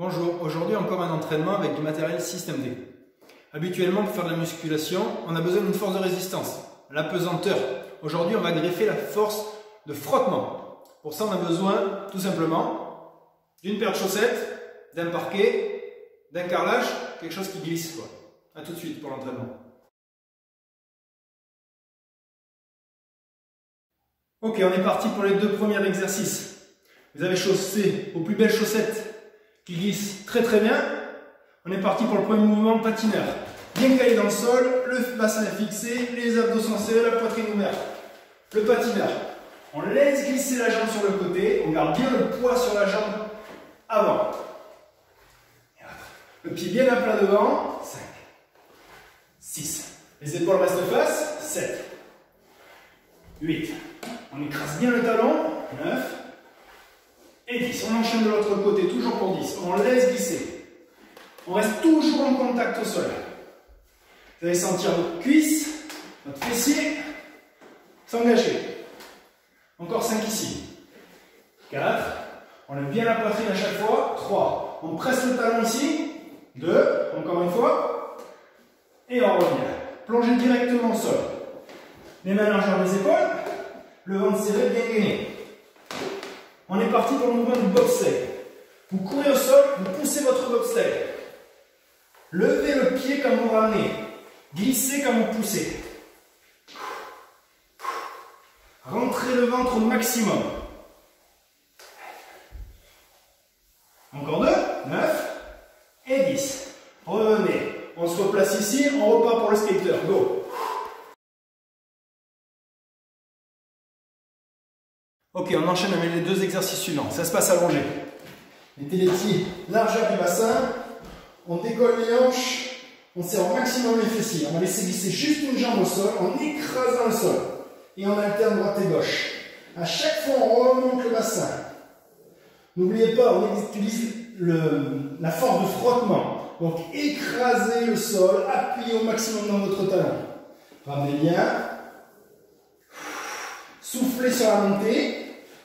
Bonjour, aujourd'hui encore un entraînement avec du matériel Système D. Habituellement pour faire de la musculation, on a besoin d'une force de résistance, la pesanteur. Aujourd'hui on va greffer la force de frottement. Pour ça on a besoin tout simplement d'une paire de chaussettes, d'un parquet, d'un carrelage, quelque chose qui glisse quoi. A tout de suite pour l'entraînement. Ok, on est parti pour les deux premiers exercices. Vous avez chaussé vos plus belles chaussettes qui glisse très bien. On est parti pour le premier mouvement patineur. Bien calé dans le sol, le bassin est fixé, les abdos sont serrés, la poitrine ouverte. Le patineur, on laisse glisser la jambe sur le côté, on garde bien le poids sur la jambe avant. Le pied bien à plat devant, 5, 6. Les épaules restent face, 7, 8. On écrase bien le talon, 9. Et 10. On enchaîne de l'autre côté, toujours pour 10. On laisse glisser. On reste toujours en contact au sol. Vous allez sentir votre cuisse, votre fessier s'engager. Encore 5 ici. 4. On lève bien la poitrine à chaque fois. 3. On presse le talon ici. 2. Encore une fois. Et on revient. Plongez directement au sol. Les mains largeur des épaules. Le ventre serré, bien gainé. On est parti pour le mouvement du bobsleigh. Vous courez au sol, vous poussez votre bobsleigh. Levez le pied quand vous ramenez. Glissez quand vous poussez. Rentrez le ventre au maximum. Encore 2, 9 et 10. Revenez. On se replace ici, on repart pour le skater. Go. Ok, on enchaîne avec les deux exercices suivants. Ça se passe allongé. Mettez les pieds largeur du bassin. On décolle les hanches. On serre au maximum les fessiers. On va laisser glisser juste une jambe au sol en écrasant le sol. Et on alterne droite et gauche. À chaque fois, on remonte le bassin. N'oubliez pas, on utilise la force de frottement. Donc, écrasez le sol. Appuyez au maximum dans votre talon. Ramenez bien. Soufflez sur la montée.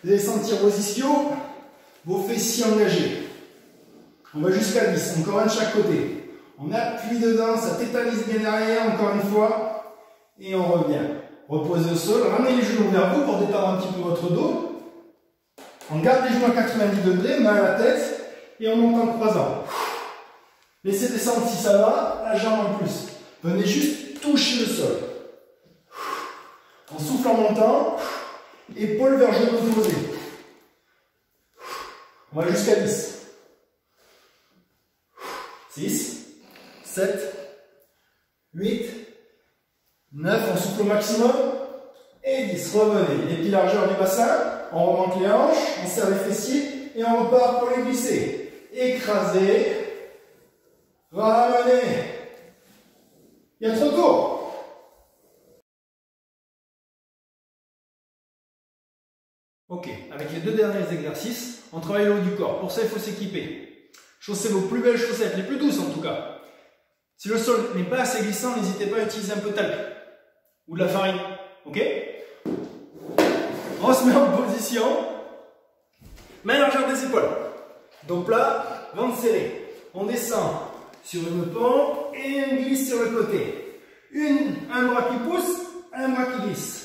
Vous allez sentir vos ischios, vos fessiers engagés. On va jusqu'à 10, encore un de chaque côté. On appuie dedans, ça tétanise bien derrière, encore une fois. Et on revient. Reposez au sol, ramenez les genoux vers vous pour détendre un petit peu votre dos. On garde les genoux à 90 degrés, main à la tête. Et on monte en croisant. Laissez descendre si ça va, la jambe en plus. Venez juste toucher le sol. On souffle en montant. Épaules vers genoux posés. On va jusqu'à 10. 6, 7, 8, 9. On souffle au maximum. Et 10. Revenez. Les pieds largeur du bassin. On remonte les hanches. On serre les fessiers. Et on repart pour les glisser. Écraser. Ramener. Il y a trop tôt. Ok, avec les deux derniers exercices, on travaille le haut du corps. Pour ça, il faut s'équiper. Chaussez vos plus belles chaussettes, les plus douces en tout cas. Si le sol n'est pas assez glissant, n'hésitez pas à utiliser un peu de talc ou de la farine. Ok? On se met en position. Main largeur des épaules. Dos plat, ventre serré. On descend sur une pompe et on glisse sur le côté. Un bras qui pousse, un bras qui glisse.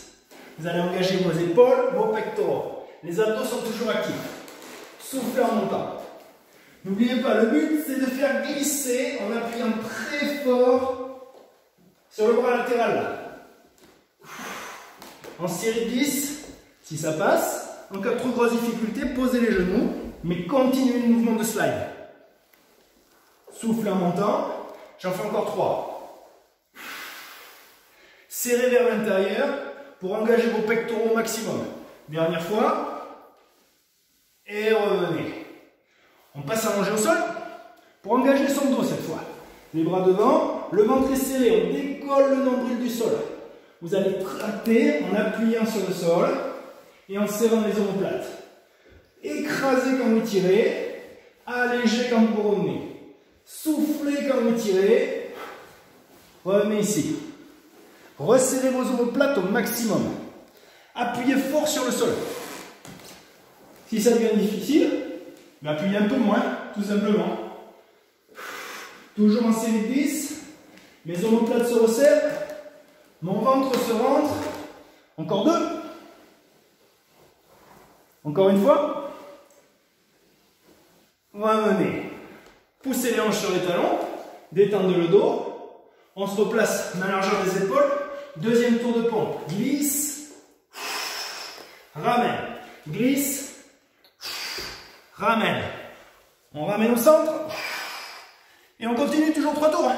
Vous allez engager vos épaules, vos pectoraux. Les abdos sont toujours actifs. Soufflez en montant. N'oubliez pas, le but c'est de faire glisser en appuyant très fort sur le bras latéral. Là. En série 10, si ça passe. En cas de trop grosse difficulté, posez les genoux, mais continuez le mouvement de slide. Soufflez en montant. J'en fais encore 3. Serrez vers l'intérieur. Pour engager vos pectoraux au maximum. Dernière fois. Et revenez. On passe à manger au sol. Pour engager son dos cette fois. Les bras devant. Le ventre est serré. On décolle le nombril du sol. Vous allez tracter en appuyant sur le sol. Et en serrant les omoplates. Écrasez quand vous tirez. Allégez quand vous revenez. Soufflez quand vous tirez. Revenez ici. Resserrez vos omoplates au maximum. Appuyez fort sur le sol. Si ça devient difficile, appuyez un peu moins, tout simplement. Toujours en série de 10. Mes omoplates se resserrent. Mon ventre se rentre. Encore 2. Encore une fois. Ramenez. Poussez les hanches sur les talons. Détendez le dos. On se replace dans la largeur des épaules. Deuxième tour de pompe. Glisse. Ramène. Glisse. Ramène. On ramène au centre. Et on continue toujours 3 tours.